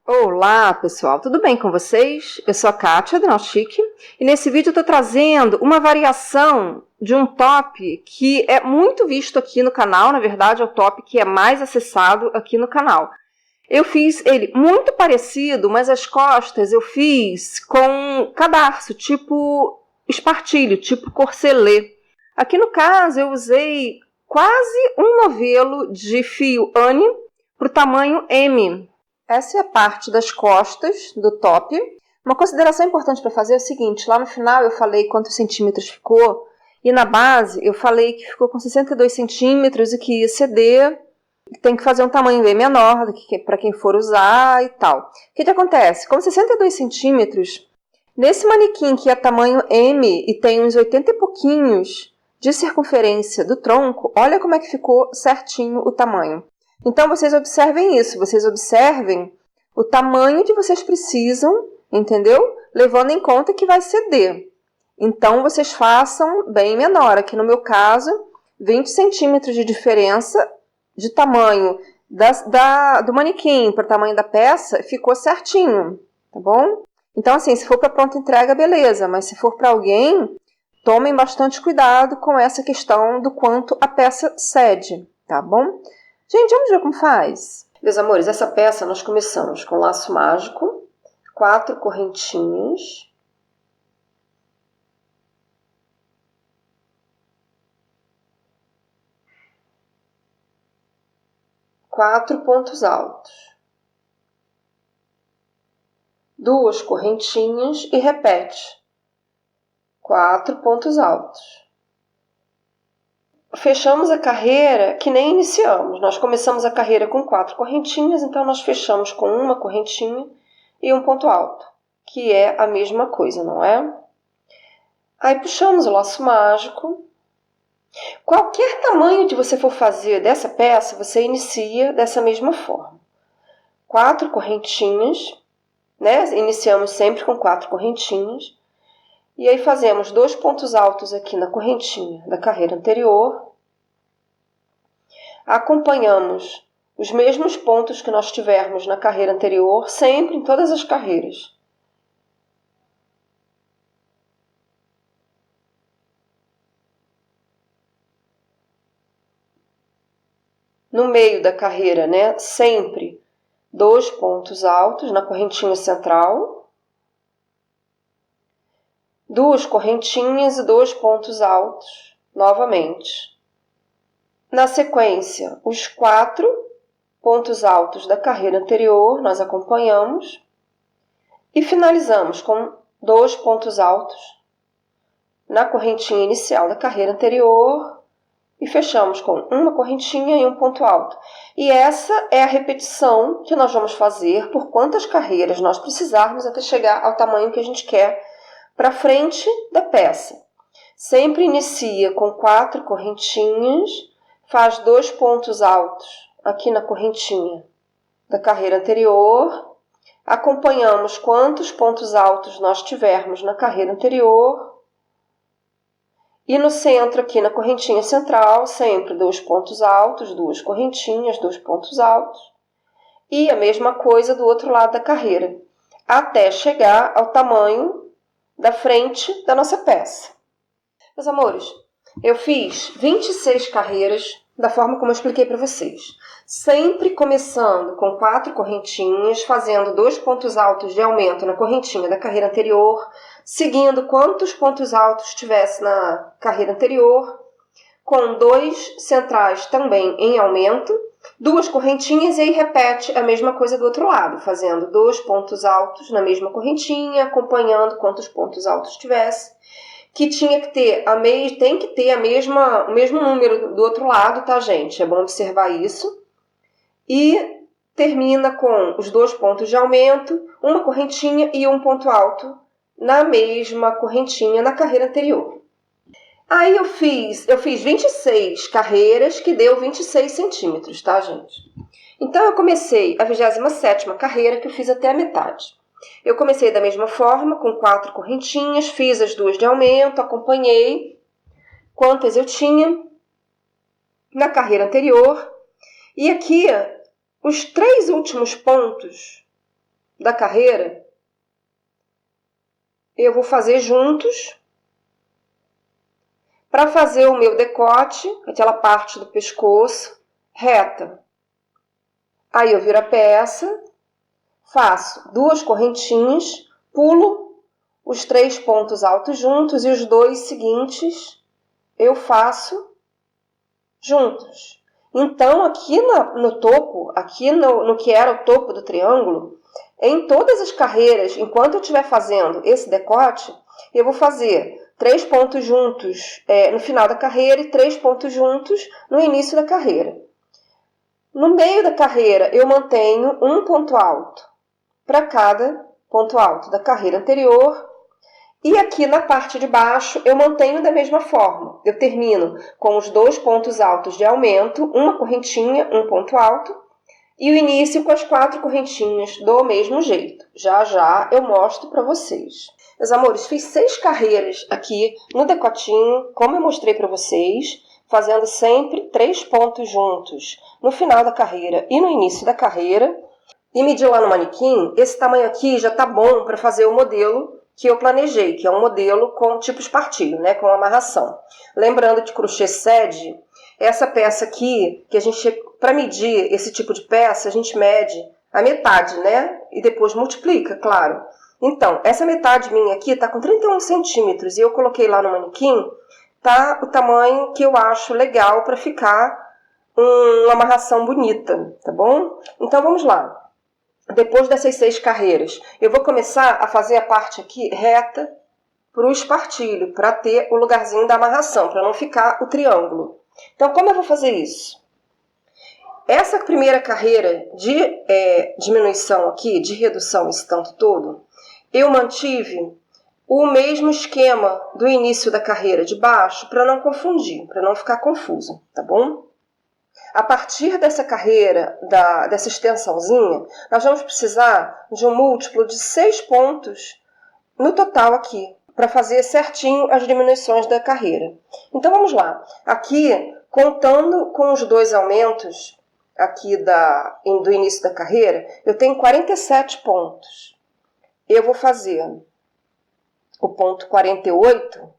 Olá, pessoal, tudo bem com vocês? Eu sou a Kátia, do Nautique, e nesse vídeo eu estou trazendo uma variação de um top que é muito visto aqui no canal, na verdade é o top que é mais acessado aqui no canal. Eu fiz ele muito parecido, mas as costas eu fiz com cadarço, tipo espartilho, tipo corcelê. Aqui no caso eu usei quase um novelo de fio Anne para o tamanho M. Essa é a parte das costas do top. Uma consideração importante para fazer é o seguinte, lá no final eu falei quantos centímetros ficou, e na base eu falei que ficou com 62 centímetros e que ia ceder, tem que fazer um tamanho bem menor para quem for usar e tal. O que acontece? Com 62 centímetros, nesse manequim que é tamanho M e tem uns 80 e pouquinhos de circunferência do tronco, olha como é que ficou certinho o tamanho. Então, vocês observem isso, vocês observem o tamanho que vocês precisam, entendeu? Levando em conta que vai ceder. Então, vocês façam bem menor. Aqui no meu caso, 20 centímetros de diferença de tamanho do manequim para o tamanho da peça, ficou certinho, tá bom? Então, assim, se for para pronta entrega, beleza, mas se for para alguém, tomem bastante cuidado com essa questão do quanto a peça cede, tá bom? Gente, vamos ver como faz? Meus amores, essa peça nós começamos com laço mágico, 4 correntinhas, quatro pontos altos, 2 correntinhas e repete, 4 pontos altos. Fechamos a carreira que nem iniciamos. Nós começamos a carreira com 4 correntinhas, então nós fechamos com uma correntinha e um ponto alto, que é a mesma coisa, não é? Aí puxamos o laço mágico. Qualquer tamanho que você for fazer dessa peça, você inicia dessa mesma forma. 4 correntinhas, né? Iniciamos sempre com 4 correntinhas. E aí fazemos 2 pontos altos aqui na correntinha da carreira anterior. Acompanhamos os mesmos pontos que nós tivemos na carreira anterior, sempre em todas as carreiras. No meio da carreira, né, sempre 2 pontos altos na correntinha central. 2 correntinhas e 2 pontos altos, novamente. Na sequência, os 4 pontos altos da carreira anterior, nós acompanhamos. E finalizamos com 2 pontos altos na correntinha inicial da carreira anterior. E fechamos com uma correntinha e um ponto alto. E essa é a repetição que nós vamos fazer por quantas carreiras nós precisarmos até chegar ao tamanho que a gente quer para frente da peça. Sempre inicia com 4 correntinhas, faz 2 pontos altos aqui na correntinha da carreira anterior, acompanhamos quantos pontos altos nós tivermos na carreira anterior, e no centro aqui na correntinha central, sempre 2 pontos altos, 2 correntinhas, 2 pontos altos, e a mesma coisa do outro lado da carreira, até chegar ao tamanho da frente da nossa peça. Meus amores, eu fiz 26 carreiras da forma como eu expliquei para vocês. Sempre começando com 4 correntinhas, fazendo 2 pontos altos de aumento na correntinha da carreira anterior, seguindo quantos pontos altos tivesse na carreira anterior, com 2 centrais também em aumento, 2 correntinhas e aí repete a mesma coisa do outro lado, fazendo 2 pontos altos na mesma correntinha, acompanhando quantos pontos altos tivesse, que tem que ter o mesmo número do outro lado, tá, gente? É bom observar isso. E termina com os 2 pontos de aumento, uma correntinha e um ponto alto na mesma correntinha na carreira anterior. Aí eu fiz 26 carreiras, que deu 26 centímetros, tá, gente? Então, eu comecei a 27ª carreira, que eu fiz até a metade. Eu comecei da mesma forma, com 4 correntinhas, fiz as 2 de aumento, acompanhei quantas eu tinha na carreira anterior. E aqui, os 3 últimos pontos da carreira, eu vou fazer juntos. Para fazer o meu decote, aquela parte do pescoço, reta. Aí eu viro a peça, faço 2 correntinhas, pulo os 3 pontos altos juntos e os 2 seguintes eu faço juntos. Então, aqui no topo, aqui no que era o topo do triângulo, em todas as carreiras, enquanto eu estiver fazendo esse decote, eu vou fazer 3 pontos juntos no final da carreira e 3 pontos juntos no início da carreira. No meio da carreira, eu mantenho um ponto alto para cada ponto alto da carreira anterior. E aqui na parte de baixo, eu mantenho da mesma forma. Eu termino com os 2 pontos altos de aumento, uma correntinha, um ponto alto, e o início com as 4 correntinhas do mesmo jeito. Já já eu mostro para vocês. Meus amores, fiz 6 carreiras aqui no decotinho, como eu mostrei para vocês, fazendo sempre 3 pontos juntos no final da carreira e no início da carreira. E medi lá no manequim, esse tamanho aqui já tá bom para fazer o modelo que eu planejei, que é um modelo com tipo espartilho, né, com amarração. Lembrando que crochê sede, essa peça aqui, que a gente, para medir esse tipo de peça, a gente mede a metade, né, e depois multiplica, claro. Então, essa metade minha aqui tá com 31 centímetros e eu coloquei lá no manequim, tá o tamanho que eu acho legal para ficar uma amarração bonita, tá bom? Então, vamos lá. Depois dessas 6 carreiras, eu vou começar a fazer a parte aqui reta para o espartilho, para ter o lugarzinho da amarração, para não ficar o triângulo. Então, como eu vou fazer isso? Essa primeira carreira de diminuição aqui, de redução esse tanto todo, eu mantive o mesmo esquema do início da carreira de baixo para não confundir, para não ficar confuso, tá bom? A partir dessa carreira, dessa extensãozinha, nós vamos precisar de um múltiplo de 6 pontos no total aqui, para fazer certinho as diminuições da carreira. Então, vamos lá. Aqui, contando com os 2 aumentos aqui do início da carreira, eu tenho 47 pontos. Eu vou fazer o ponto 48,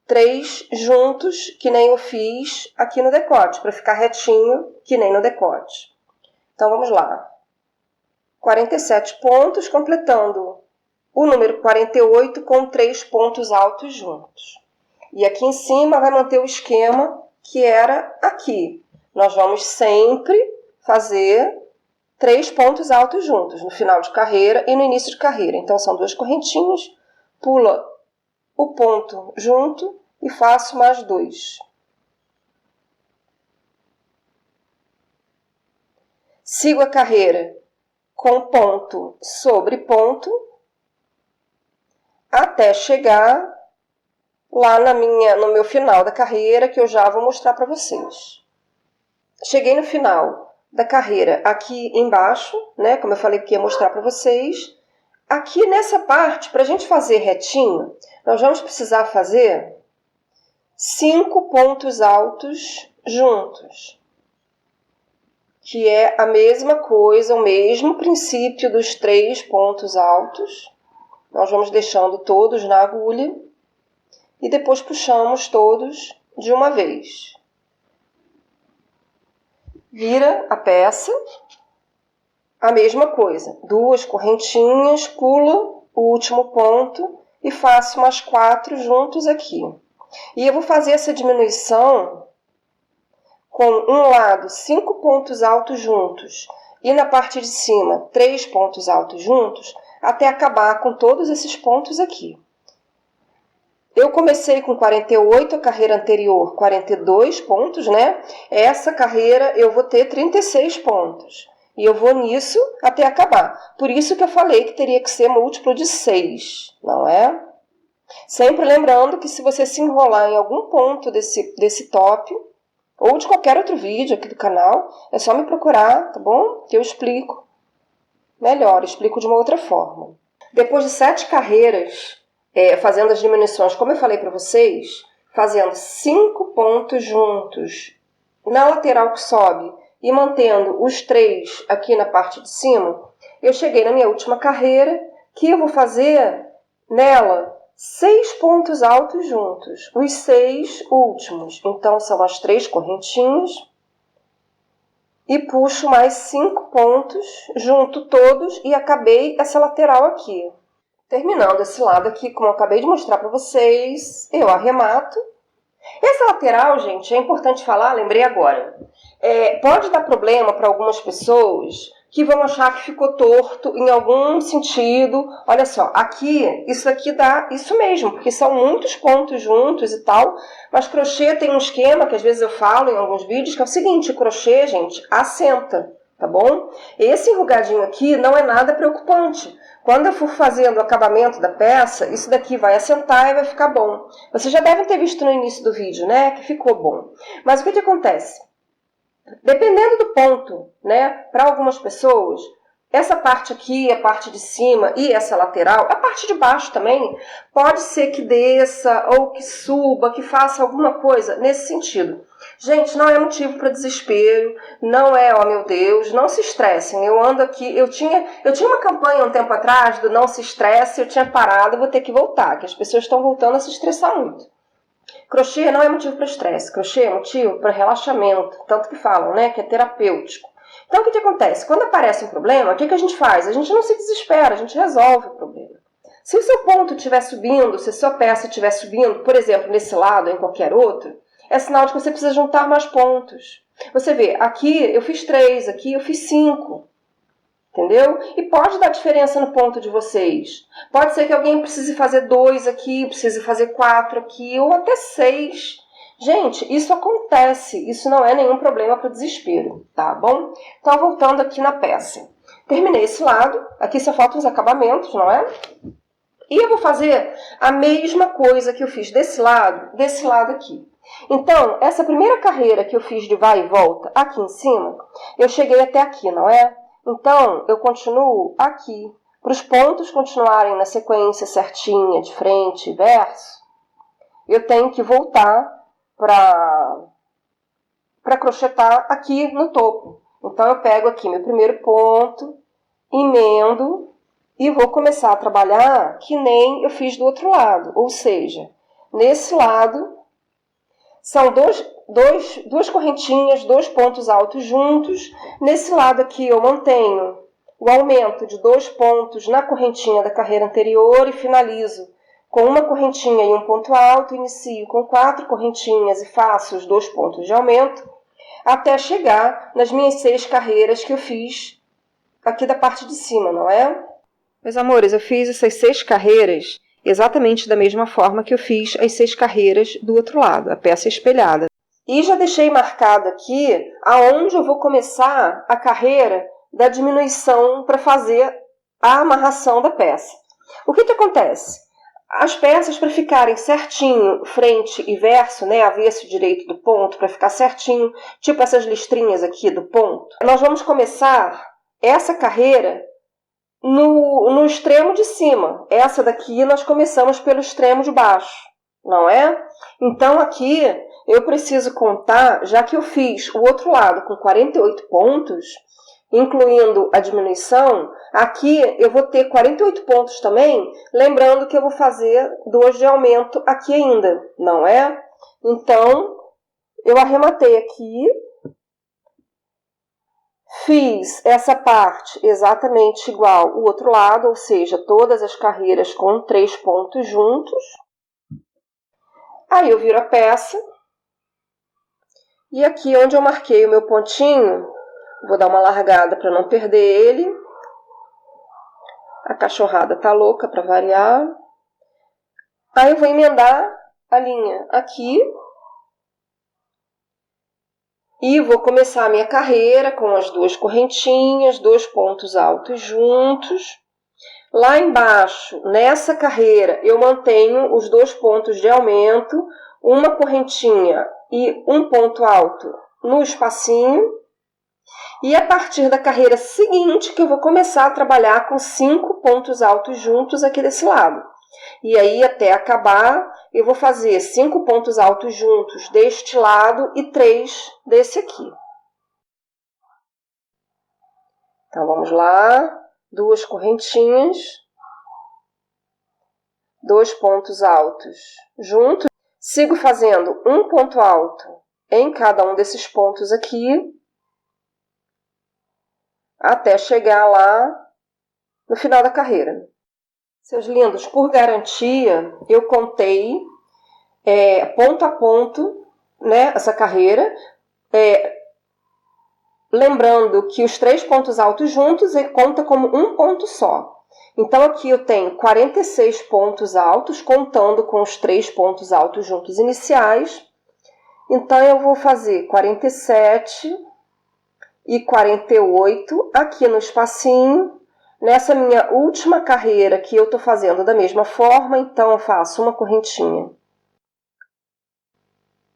3 juntos, que nem eu fiz aqui no decote, para ficar retinho, que nem no decote. Então, vamos lá. 47 pontos, completando o número 48 com 3 pontos altos juntos. E aqui em cima vai manter o esquema que era aqui. Nós vamos sempre fazer 3 pontos altos juntos, no final de carreira e no início de carreira. Então, são 2 correntinhas, pula o ponto junto e faço mais 2. Sigo a carreira com ponto sobre ponto até chegar lá no meu final da carreira, que eu já vou mostrar para vocês. Cheguei no final da carreira aqui embaixo, né, como eu falei que ia mostrar para vocês. Aqui nessa parte, para a gente fazer retinho, nós vamos precisar fazer 5 pontos altos juntos, que é a mesma coisa, o mesmo princípio dos 3 pontos altos. Nós vamos deixando todos na agulha e depois puxamos todos de uma vez. Vira a peça, a mesma coisa, 2 correntinhas, pulo o último ponto e faço mais 4 juntos aqui. E eu vou fazer essa diminuição com um lado 5 pontos altos juntos e na parte de cima 3 pontos altos juntos, até acabar com todos esses pontos aqui. Eu comecei com 48, a carreira anterior 42 pontos, né? Essa carreira eu vou ter 36 pontos. E eu vou nisso até acabar. Por isso que eu falei que teria que ser múltiplo de 6, não é? Sempre lembrando que se você se enrolar em algum ponto desse top, ou de qualquer outro vídeo aqui do canal, é só me procurar, tá bom? Que eu explico melhor, explico de uma outra forma. Depois de 7 carreiras, fazendo as diminuições, como eu falei para vocês, fazendo 5 pontos juntos na lateral que sobe e mantendo os 3 aqui na parte de cima, eu cheguei na minha última carreira, que eu vou fazer nela 6 pontos altos juntos, os 6 últimos. Então, são as 3 correntinhas e puxo mais 5 pontos, junto todos e acabei essa lateral aqui. Terminando esse lado aqui, como eu acabei de mostrar para vocês, eu arremato. Essa lateral, gente, é importante falar, lembrei agora. Pode dar problema para algumas pessoas que vão achar que ficou torto em algum sentido. Olha só, aqui, isso aqui dá isso mesmo, porque são muitos pontos juntos e tal, mas crochê tem um esquema que às vezes eu falo em alguns vídeos, que é o seguinte, crochê, gente, assenta, tá bom? Esse enrugadinho aqui não é nada preocupante. Quando eu for fazendo o acabamento da peça, isso daqui vai assentar e vai ficar bom. Vocês já devem ter visto no início do vídeo, né, que ficou bom. Mas o que acontece? Dependendo do ponto, né, para algumas pessoas, essa parte aqui, a parte de cima e essa lateral, a parte de baixo também, pode ser que desça ou que suba, que faça alguma coisa nesse sentido. Gente, não é motivo para desespero, não é, ó meu Deus, não se estressem. Eu ando aqui, eu tinha uma campanha um tempo atrás do não se estresse, eu tinha parado, vou ter que voltar, que as pessoas estão voltando a se estressar muito. Crochê não é motivo para estresse, crochê é motivo para relaxamento, tanto que falam, né, que é terapêutico. Então, o que acontece? Quando aparece um problema, o que a gente faz? A gente não se desespera, a gente resolve o problema. Se o seu ponto estiver subindo, se a sua peça estiver subindo, por exemplo, nesse lado ou em qualquer outro, é sinal de que você precisa juntar mais pontos. Você vê, aqui eu fiz 3, aqui eu fiz 5. Entendeu? E pode dar diferença no ponto de vocês. Pode ser que alguém precise fazer 2 aqui, precise fazer 4 aqui, ou até 6. Gente, isso acontece. Isso não é nenhum problema para o desespero, tá bom? Então, voltando aqui na peça. Terminei esse lado. Aqui só faltam os acabamentos, não é? E eu vou fazer a mesma coisa que eu fiz desse lado aqui. Então, essa primeira carreira que eu fiz de vai e volta aqui em cima, eu cheguei até aqui, não é? Então, eu continuo aqui. Para os pontos continuarem na sequência certinha, de frente e verso, eu tenho que voltar para crochetar aqui no topo. Então, eu pego aqui meu primeiro ponto, emendo e vou começar a trabalhar que nem eu fiz do outro lado. Ou seja, nesse lado, são duas correntinhas, 2 pontos altos juntos. Nesse lado aqui eu mantenho o aumento de 2 pontos na correntinha da carreira anterior e finalizo com uma correntinha e um ponto alto. Inicio com 4 correntinhas e faço os 2 pontos de aumento até chegar nas minhas 6 carreiras que eu fiz aqui da parte de cima, não é? Meus amores, eu fiz essas 6 carreiras exatamente da mesma forma que eu fiz as 6 carreiras do outro lado, a peça espelhada. E já deixei marcado aqui aonde eu vou começar a carreira da diminuição para fazer a amarração da peça. O que acontece? As peças, para ficarem certinho, frente e verso, né, avesso e direito do ponto, para ficar certinho, tipo essas listrinhas aqui do ponto, nós vamos começar essa carreira no extremo de cima. Essa daqui nós começamos pelo extremo de baixo, não é? Então aqui eu preciso contar, já que eu fiz o outro lado com 48 pontos, incluindo a diminuição, aqui eu vou ter 48 pontos também, lembrando que eu vou fazer 2 de aumento aqui ainda, não é? Então, eu arrematei aqui, fiz essa parte exatamente igual o outro lado, ou seja, todas as carreiras com 3 pontos juntos. Aí eu viro a peça. E aqui onde eu marquei o meu pontinho, vou dar uma largada para não perder ele. A cachorrada tá louca para variar. Aí eu vou emendar a linha aqui. E vou começar a minha carreira com as 2 correntinhas, 2 pontos altos juntos. Lá embaixo, nessa carreira, eu mantenho os 2 pontos de aumento, uma correntinha e um ponto alto no espacinho. E a partir da carreira seguinte, que eu vou começar a trabalhar com 5 pontos altos juntos aqui desse lado. E aí, até acabar, eu vou fazer 5 pontos altos juntos deste lado e 3 desse aqui. Então, vamos lá. duas correntinhas, 2 pontos altos juntos, sigo fazendo um ponto alto em cada um desses pontos aqui, até chegar lá no final da carreira. Seus lindos, por garantia, eu contei ponto a ponto, né, essa carreira, lembrando que os 3 pontos altos juntos conta como um ponto só. Então, aqui eu tenho 46 pontos altos, contando com os 3 pontos altos juntos iniciais. Então, eu vou fazer 47 e 48 aqui no espacinho. Nessa minha última carreira que eu estou fazendo da mesma forma, então eu faço uma correntinha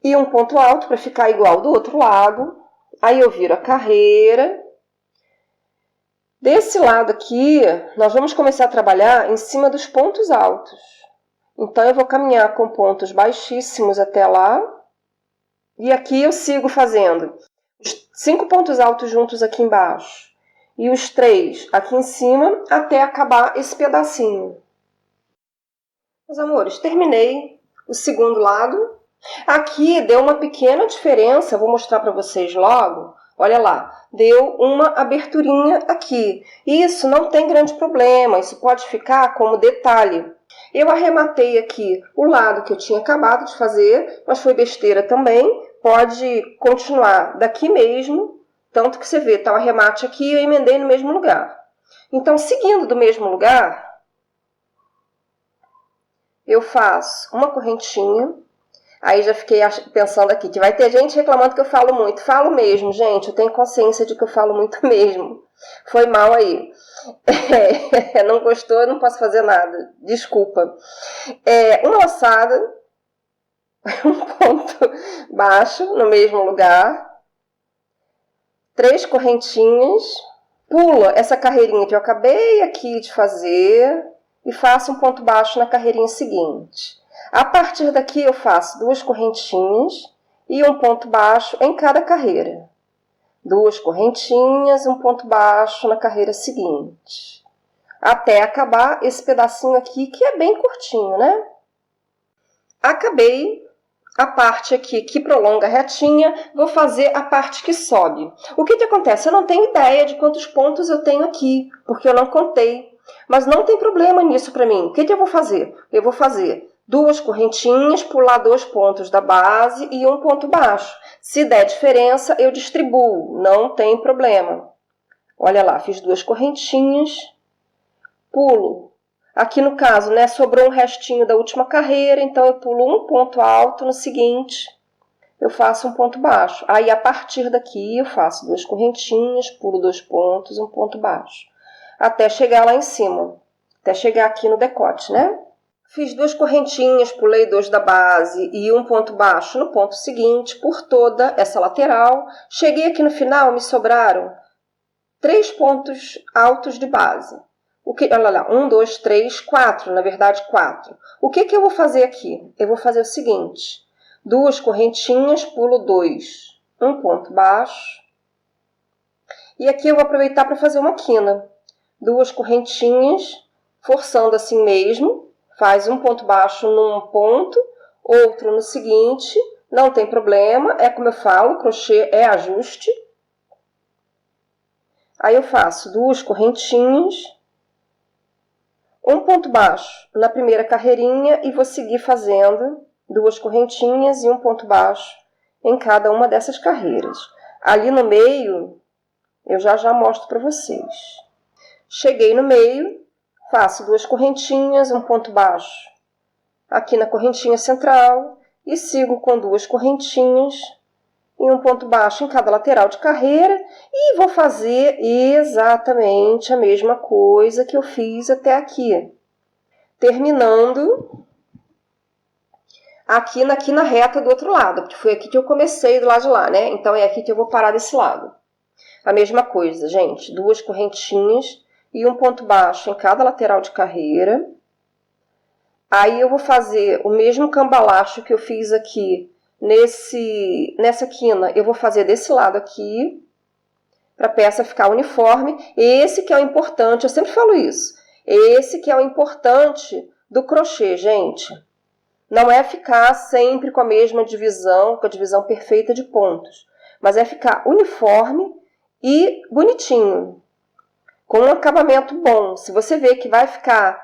e um ponto alto para ficar igual do outro lado. Aí eu viro a carreira. Desse lado aqui, nós vamos começar a trabalhar em cima dos pontos altos. Então, eu vou caminhar com pontos baixíssimos até lá. E aqui eu sigo fazendo os 5 pontos altos juntos aqui embaixo e os 3 aqui em cima até acabar esse pedacinho. Meus amores, terminei o segundo lado. Aqui deu uma pequena diferença, eu vou mostrar para vocês logo. Olha lá, deu uma aberturinha aqui. Isso não tem grande problema, isso pode ficar como detalhe. Eu arrematei aqui o lado que eu tinha acabado de fazer, mas foi besteira também. Pode continuar daqui mesmo, tanto que você vê, tá o arremate aqui e eu emendei no mesmo lugar. Então, seguindo do mesmo lugar, eu faço uma correntinha. Aí já fiquei pensando aqui que vai ter gente reclamando que eu falo muito. Falo mesmo, gente. Eu tenho consciência de que eu falo muito mesmo. Foi mal aí. Não gostou, eu não posso fazer nada. Desculpa. Uma laçada. Um ponto baixo no mesmo lugar. 3 correntinhas. Pula essa carreirinha que eu acabei aqui de fazer. E faço um ponto baixo na carreirinha seguinte. A partir daqui eu faço 2 correntinhas e um ponto baixo em cada carreira. 2 correntinhas, um ponto baixo na carreira seguinte. Até acabar esse pedacinho aqui, que é bem curtinho, né? Acabei a parte aqui que prolonga retinha, vou fazer a parte que sobe. O que acontece? Eu não tenho ideia de quantos pontos eu tenho aqui, porque eu não contei. Mas não tem problema nisso para mim. O que eu vou fazer? Eu vou fazer 2 correntinhas, pular 2 pontos da base e um ponto baixo. Se der diferença, eu distribuo, não tem problema. Olha lá, fiz 2 correntinhas, pulo. Aqui no caso, né, sobrou um restinho da última carreira, então eu pulo um ponto alto, no seguinte eu faço um ponto baixo. Aí, a partir daqui, eu faço 2 correntinhas, pulo 2 pontos, um ponto baixo. Até chegar lá em cima, até chegar aqui no decote, né? Fiz 2 correntinhas, pulei 2 da base e um ponto baixo no ponto seguinte, por toda essa lateral. Cheguei aqui no final, me sobraram 3 pontos altos de base. Olha lá, 1, 2, 3, 4, na verdade 4. O que eu vou fazer aqui? Eu vou fazer o seguinte, 2 correntinhas, pulo 2, um ponto baixo. E aqui eu vou aproveitar para fazer uma quina. 2 correntinhas, forçando assim mesmo, faz um ponto baixo num ponto, outro no seguinte, não tem problema, é como eu falo, crochê é ajuste. Aí eu faço 2 correntinhas, um ponto baixo na primeira carreirinha e vou seguir fazendo 2 correntinhas e um ponto baixo em cada uma dessas carreiras. Ali no meio, eu já mostro para vocês. Cheguei no meio, faço 2 correntinhas, um ponto baixo aqui na correntinha central e sigo com 2 correntinhas e um ponto baixo em cada lateral de carreira e vou fazer exatamente a mesma coisa que eu fiz até aqui, terminando aqui na reta do outro lado, porque foi aqui que eu comecei do lado de lá, né? Então é aqui que eu vou parar desse lado. A mesma coisa, gente, 2 correntinhas e um ponto baixo em cada lateral de carreira. Aí eu vou fazer o mesmo cambalacho que eu fiz aqui nessa quina, eu vou fazer desse lado aqui. para a peça ficar uniforme. Esse que é o importante, eu sempre falo isso. Esse que é o importante do crochê, gente. Não é ficar sempre com a mesma divisão, com a divisão perfeita de pontos, mas é ficar uniforme e bonitinho, com um acabamento bom. Se você vê que vai ficar,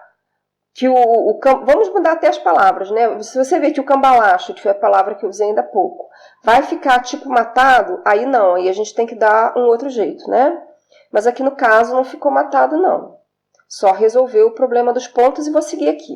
vamos mudar até as palavras, né? Se você vê que o cambalacho, que foi a palavra que eu usei ainda há pouco, vai ficar tipo matado, aí não, aí a gente tem que dar um outro jeito, né? Mas aqui no caso não ficou matado não. Só resolveu o problema dos pontos e vou seguir aqui.